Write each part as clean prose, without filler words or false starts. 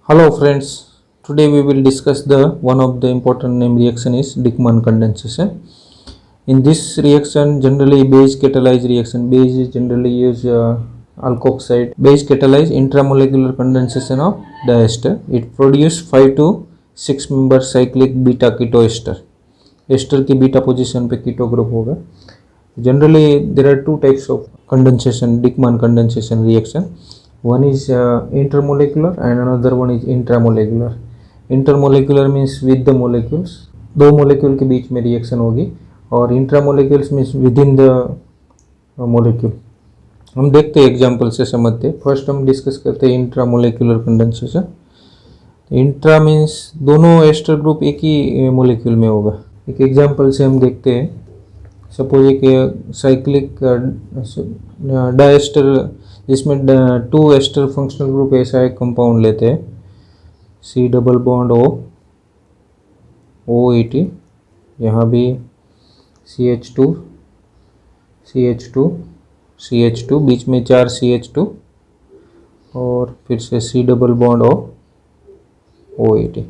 Hello friends, today we will discuss the one of the important name reaction is Dickmann condensation. In this reaction, generally base catalyzed reaction, base is generally use alkoxide. Base catalyze intramolecular condensation of diester. It produce 5 to 6 member cyclic beta keto ester. Ester की beta position पे keto group होगा. Generally there are two types of condensation, Dickmann condensation reaction. One is intermolecular and another one is intramolecular. Intermolecular means with the molecules, दो molecule के बीच में reaction होगी, और intramolecules means within the molecule. हम देखते हैं example से समझते हैं. फर्स्ट हम डिस्कस करते हैं इंट्रामोलिक्यूलर कंडेंसेशन. इंट्रा मीन्स दोनों एस्टर ग्रुप एक ही मोलिक्यूल में होगा. एक एग्जांपल से हम देखते हैं. सपोज एक साइक्लिक डाइएस्टर जिसमें टू एस्टर फंक्शनल ग्रुप ऐसा एक कंपाउंड लेते हैं, C double bond O E T, यहाँ भी CH2 CH2 बीच में 4 CH2 और फिर से C double bond O E T.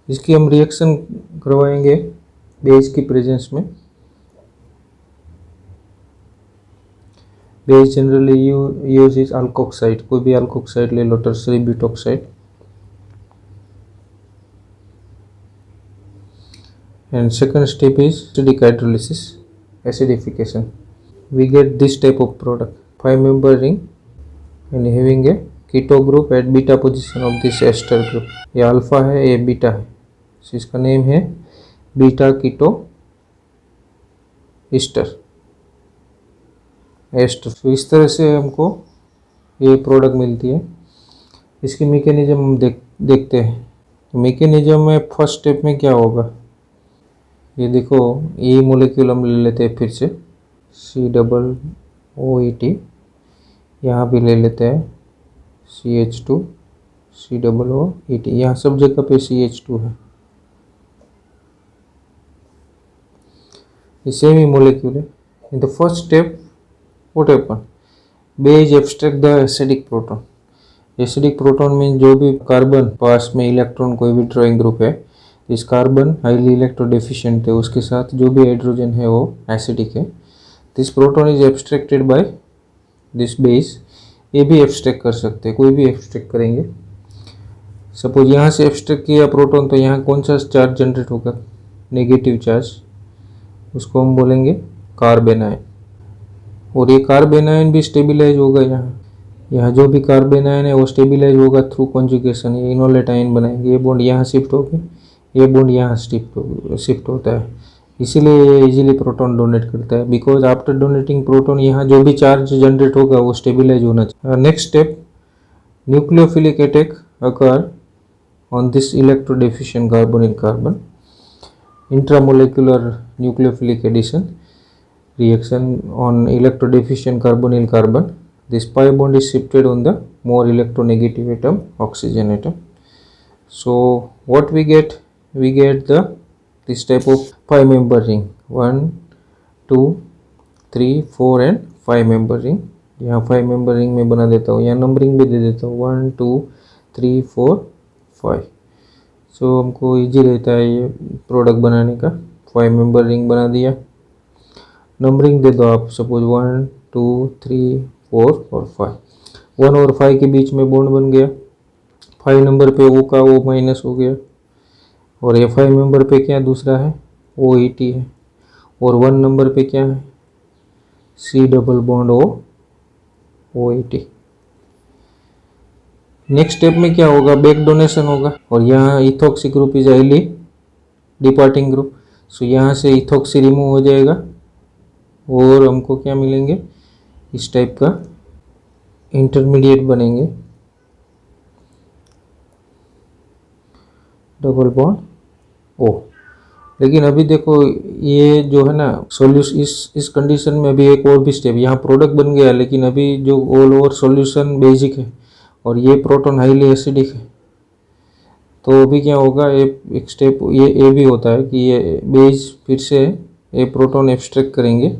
इसकी हम रिएक्शन करवाएंगे बेस की प्रेजेंस में. Base generally use is alkoxide. कोई भी अल्कोक्साइड ले लो, tertiary butoxide. And second step is acidic hydrolysis, acidification. We get this type of product, 5-member ring and having a keto group at beta position of this ester group. ये alpha है, ये beta है, so इसका name है beta keto ester. तो इस तरह से हमको ये प्रोडक्ट मिलती है. इसकी मैकेनिज्म हम देखते हैं. तो मैकेनिज्म में फर्स्ट स्टेप में क्या होगा, ये देखो, ये मोलिक्यूल हम ले लेते हैं फिर से, C double O E T. यहाँ भी ले लेते हैं CH2 C double O E T. यहाँ सब जगह पे CH2 है. ये सेम ही मोलिक्यूल है. In the first step what happen, base abstract the acidic proton. Acidic proton में जो भी कार्बन पास में इलेक्ट्रॉन कोई भी ड्रॉइंग ग्रुप है, इस कार्बन हाईली इलेक्ट्रोडेफिशिएंट है, उसके साथ जो भी हाइड्रोजन है वो एसिडिक है. This proton is abstracted by this base. ये भी एब्स्ट्रैक्ट कर सकते हैं, कोई भी एब्स्ट्रैक्ट करेंगे. सपोज यहाँ से एब्स्ट्रैक्ट किया प्रोटॉन, तो यहाँ कौन सा चार्ज जनरेट होगा, नेगेटिव चार्ज. उसको हम बोलेंगे कार्बन आयन. और ये कार्बन आयन भी स्टेबिलाइज होगा. यहाँ जो भी कार्बन आयन है वो स्टेबिलाइज होगा थ्रू कॉन्जुगेशन. ये इनोलेट आयन बनाएंगे. ये बॉन्ड यहाँ शिफ्ट होकर ये बॉन्ड यहाँ शिफ्ट होता है. इसीलिए ये इजीली प्रोटॉन डोनेट करता है, बिकॉज आफ्टर डोनेटिंग प्रोटॉन यहाँ जो भी चार्ज जनरेट होगा वो स्टेबिलाइज होना चाहिए. Next step, nucleophilic attack occur on this electrodeficient carbonyl carbon. Intramolecular nucleophilic addition reaction on electrodeficient carbonyl carbon. This pi bond is shifted on the more electronegative atom, oxygen atom. So what we get this type of 5-member ring, 1 2 3 4 and 5-member ring. यहाँ 5-member ring में बना देता हूँ, यहाँ numbering भी दे देता हूँ 1 2 3 4 5. सो हमको इजी रहता है ये प्रोडक्ट बनाने का. 5-member ring बना दिया. नंबरिंग दे दो आप, सपोज 1 2 3 4 और 5. 1 और 5 के बीच में बॉन्ड बन गया. 5 नंबर पे O का O माइनस हो गया. और ये 5 नंबर पे क्या दूसरा है, OET है. और 1 नंबर पे क्या है, C double bond OET. Next step में क्या होगा, बैक डोनेशन होगा. और यहाँ ethoxy group is highly departing group. So यहाँ से इथॉक्सी रिमूव हो जाएगा और हमको क्या मिलेंगे, इस टाइप का इंटरमीडिएट बनेंगे, डबल बॉन्ड O. लेकिन अभी देखो ये जो है ना सॉल्यूशन, इस कंडीशन में अभी एक और भी स्टेप, यहाँ प्रोडक्ट बन गया, लेकिन अभी जो ऑल ओवर सॉल्यूशन बेसिक है और ये प्रोटॉन हाईली एसिडिक है. तो अभी क्या होगा, एक स्टेप ये भी होता है कि ये बेस फिर से ये प्रोटॉन एब्स्ट्रैक्ट करेंगे.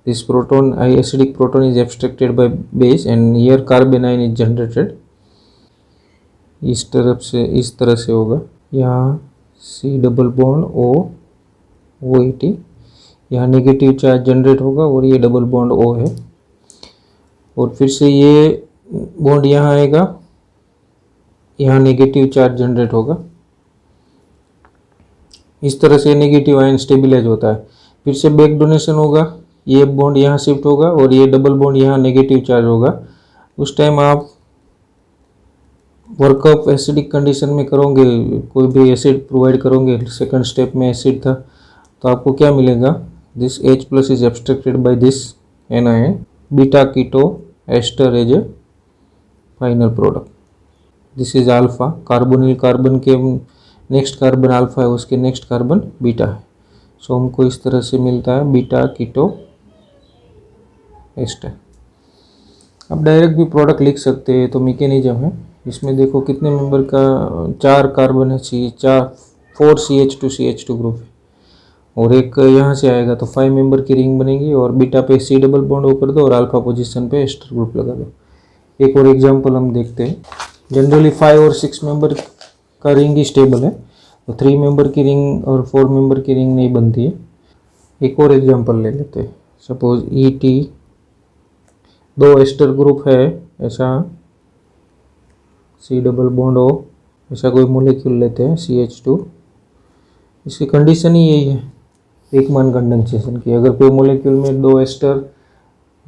This proton, acidic proton is abstracted by base and here carbon ion is generated. इस तरह से होगा। यहाँ C डबल बॉन्ड OH, यहाँ नेगेटिव चार्ज जनरेट होगा और ये डबल बॉन्ड O है, और फिर से ये बॉन्ड यहाँ आएगा, यहाँ नेगेटिव चार्ज जनरेट होगा। इस तरह से नेगेटिव आयन स्टेबिलाइज होता है। फिर से बैक डोनेशन होगा, ये बॉन्ड यहाँ शिफ्ट होगा और ये डबल बॉन्ड यहाँ नेगेटिव चार्ज होगा। उस टाइम आप वर्कअप एसिडिक कंडीशन में करोगे, कोई भी एसिड प्रोवाइड करोगे, सेकंड स्टेप में एसिड था, तो आपको क्या मिलेगा, this H plus is abstracted by this anion beta keto ester as a final product. This is alpha, carbonyl carbon के नेक्स्ट कार्बन अल्फा है, उसके नेक्स्ट कार्बन बीटा है। सो हमको इस तरह से मिलता है बीटा कीटो एस्टर। अब डायरेक्ट भी प्रोडक्ट लिख सकते हैं, तो मैकेनिज्म है इसमें। देखो कितने मेंबर का 4 कार्बन है, 4 CH2 ग्रुप है, और एक यहाँ से आएगा तो 5 मेंबर की रिंग बनेगी, और बीटा पे C डबल बॉन्ड O कर दो और अल्फा पोजीशन पे एस्टर ग्रुप लगा दो। एक और एग्जांपल हम देखते हैं। जनरली 5 और 6 मेंबर का रिंग ही स्टेबल है, तो 3 मेंबर की रिंग और 4 मेंबर की रिंग नहीं बनती है। एक और एग्जांपल ले लेते हैं। सपोज ET 2 एस्टर ग्रुप है, ऐसा C डबल बॉन्ड O, ऐसा कोई मोलिक्यूल लेते हैं CH2। इसकी कंडीशन ही यही है, एकमान कंडेंसेशन की। अगर कोई मोलिक्यूल में 2 एस्टर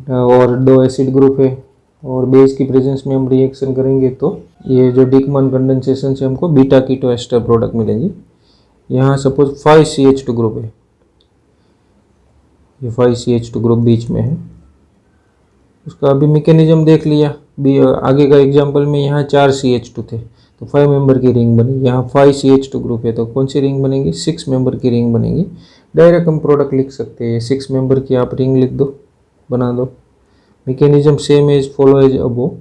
और 2 एसिड ग्रुप है और बेस की प्रेजेंस में हम रिएक्शन करेंगे, तो ये जो डिकमान कंडेंसेशन से हमको बीटा कीटो एस्टर प्रोडक्ट मिलेंगी। यहाँ सपोज 5 CH2 ग्रुप है, ये 5 CH2 ग्रुप बीच में है, उसका अभी मैकेनिज्म देख लिया। आगे का एग्जांपल में यहाँ 4 CH2 थे, तो 5 मेंबर की रिंग बनी। यहाँ 5 CH2 ग्रुप है, तो कौन सी रिंग बनेगी, 6 मेंबर की रिंग बनेगी। डायरेक्ट हम प्रोडक्ट लिख सकते हैं, 6 मेंबर की आप रिंग लिख दो, बना दो। Mechanism same as follow as above.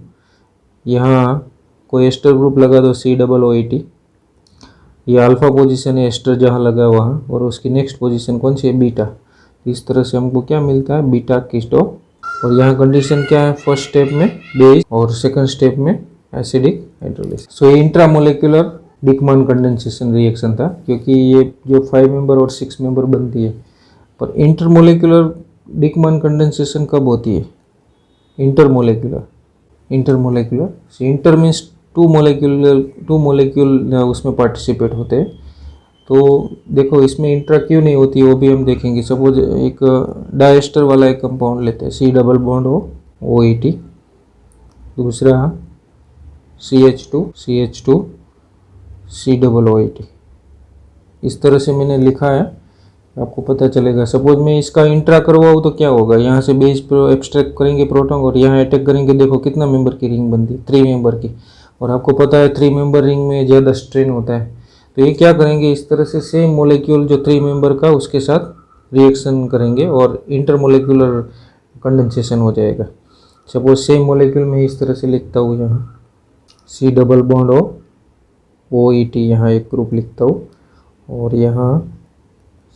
यहाँ कोई एस्टर ग्रुप लगा दो C डबल OH, ये अल्फा पोजीशन है, एस्टर जहाँ लगा वहाँ, और उसकी नेक्स्ट पोजीशन कौन सी है, बीटा। इस तरह से हमको क्या मिलता है, बीटा कीटो। और यहाँ कंडीशन क्या है, फर्स्ट स्टेप में बेस और सेकंड स्टेप में एसिडिक हाइड्रोलिसिस। सो ये इंट्रामोलेक्युलर डिकमान कंडेंसेशन रिएक्शन था, क्योंकि ये जो 5 मेंबर और 6 मेंबर बनती है। पर इंटरमोलेक्युलर डिकमान कंडेंसेशन कब होती है, इंटर मीन्स टू मोलेक्यूल उसमें पार्टिसिपेट होते हैं। तो देखो इसमें इंट्रा क्यों नहीं होती, वो भी हम देखेंगे। सपोज एक डायस्टर वाला एक कंपाउंड लेते हैं, C डबल बॉन्ड OH, दूसरा CH2 C डबल OH। इस तरह से मैंने लिखा है, आपको पता चलेगा। सपोज मैं इसका इंट्रा करवाऊँ तो क्या होगा, यहाँ से बेस पर एब्स्ट्रैक्ट करेंगे प्रोटॉन और यहाँ अटैक करेंगे। देखो कितना मेंबर की रिंग बनती है, 3 मेंबर की, और आपको पता है 3 मेंबर रिंग में ज़्यादा स्ट्रेन होता है। तो ये क्या करेंगे, इस तरह से सेम मोलेक्यूल जो 3 मेंबर का उसके साथ रिएक्शन करेंगे और इंटरमोलेक्युलर कंडेंसेशन हो जाएगा। सपोज सेम मोलेक्यूल में इस तरह से लिखता हूँ, यहाँ C डबल बॉन्ड OH, यहाँ एक ग्रुप लिखता हूँ, और यहाँ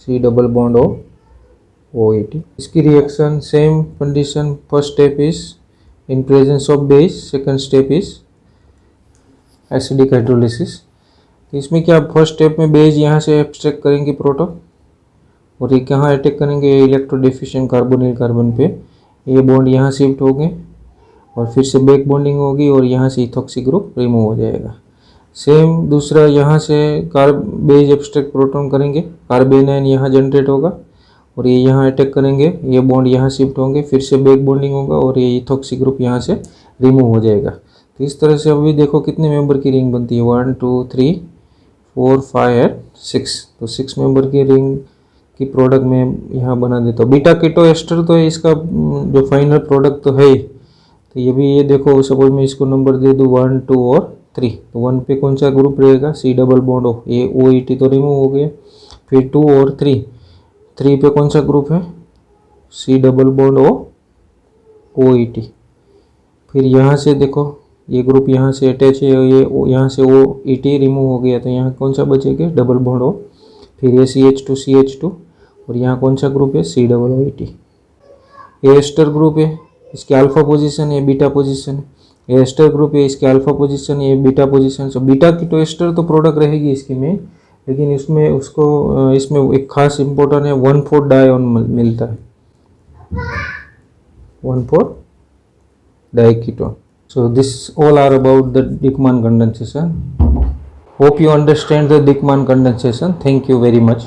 C डबल बॉन्ड OH। इसकी reaction same condition, first step is in presence of base, second step is acidic hydrolysis. तो इसमें क्या, फर्स्ट स्टेप में बेस यहाँ से एब्स्ट्रैक्ट करेंगे प्रोटॉन, और ये कहाँ अटैक करेंगे, इलेक्ट्रोडिफिशिएंट कार्बोनिल कार्बन पे। ये बॉन्ड यहाँ शिफ्ट हो गए और फिर से बैक बॉन्डिंग होगी और यहाँ से इथॉक्सी ग्रुप रिमूव हो जाएगा। सेम दूसरा, यहाँ से बेस एब्स्ट्रैक्ट प्रोटॉन करेंगे, कार्बेनाइन यहाँ जनरेट होगा और ये यहाँ अटैक करेंगे, ये बॉन्ड यहाँ शिफ्ट होंगे, फिर से बैक बॉन्डिंग होगा और ये इथॉक्सी ग्रुप यहाँ से रिमूव हो जाएगा। तो इस तरह से अभी देखो कितने मेंबर की रिंग बनती है, 1 2 3 4 5 एंड 6। तो 6 मेंबर की रिंग की प्रोडक्ट में यहाँ बना देता हूँ। बीटा कीटो एस्टर तो इसका जो फाइनल प्रोडक्ट तो है ही। तो ये भी, ये देखो सपोज मैं इसको नंबर दे दूँ 1 2 और 3, तो 1 पे कौन सा ग्रुप रहेगा, C डबल बॉन्ड O, ये OH तो रिमूव हो गया। फिर 2 और 3 पे कौन सा ग्रुप है, C डबल बॉन्ड OH। फिर यहाँ से देखो ये ग्रुप यहाँ से अटैच है, ये यहाँ से OH रिमूव हो गया, तो यहाँ कौन सा बचेगा, डबल बॉन्ड O। फिर ये CH2 और यहाँ कौन सा ग्रुप है, C डबल OH। ये एस्टर ग्रुप है, इसकी अल्फा पोजीशन है, बीटा पोजीशन है, ये एस्टर ग्रुप है, इसके अल्फा पोजीशन, ये बीटा पोजीशन। सो बीटा की तो एस्टर तो प्रोडक्ट रहेगी इसकी में, लेकिन इसमें उसको इसमें एक खास इम्पोर्टेंट है 1,4 डायोन मिलता है, 1,4 diketone. So this all are about the Dickmann condensation. Hope you understand the Dickmann condensation. Thank you very much.